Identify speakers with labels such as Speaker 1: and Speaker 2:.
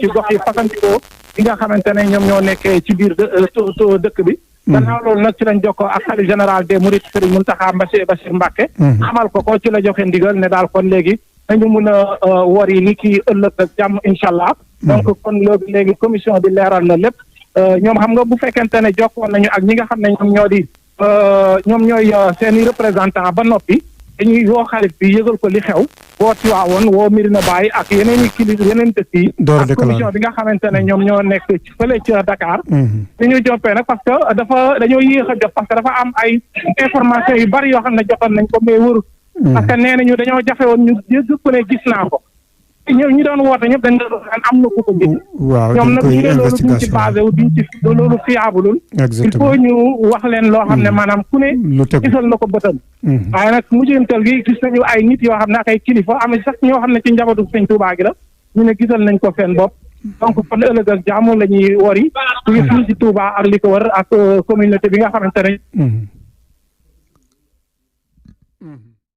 Speaker 1: ci gox yi fasantikoo yi nga xamante ne ñoom ñoo nekkee ci biir dëkk bi. gannaaw loolu nag ci lañ jokkoo ak xalifa général des mourides Serigne Mountakha Bachir Mbacké. xamal ko ci la joxe ndigal ne daal kon léegi nañu mun a wor yi ni ki ëllëg ak jàmm incha allah. donc kon léegi commission bi leeral na lépp. ñoom xam nga bu fekkente ne jokkoon nañu ak ñi nga xam ne ñoom ñooy seen i représentant ba noppi dañuy woo xalif bi yëgal ko li xew woo Tiwaawoon woo Medina Baye ak yeneen i kilifa yeneen dëkk yi ak commission bi nga xamante ne ñoom ñoo nekk fële ca Dakar li ñu joppee nag parce que dañoo yéex a jot parce que dafa am ay information yu bari yoo xam ne jotoon nañ ko mais wëru parce que nee nañu dañoo jafe woon ñu yëg ko ne gis naa ko ñi doon woote ñëpp dañ doon am na ku ko gis.
Speaker 2: waaw
Speaker 1: ñoom nag ñu ne loolu duñ ci basé wu duñ ci loolu fiable. il faut ñu wax leen loo xam ne maanaam ku ne. gisal na ko bëtam. waaye nag mujjantal gi gis nañu ay nit yoo xam ne ak ay kilifa am na sax ñoo xam ne ci njabootu Sëñ Tuubaa gi la ñu ne gisal nañ ko seen bopp. donc kon ëllëg ak jàmm la ñuy wori. ñu ngi fii ci Touba ak li ko wër ak communauté bi nga xamante ne.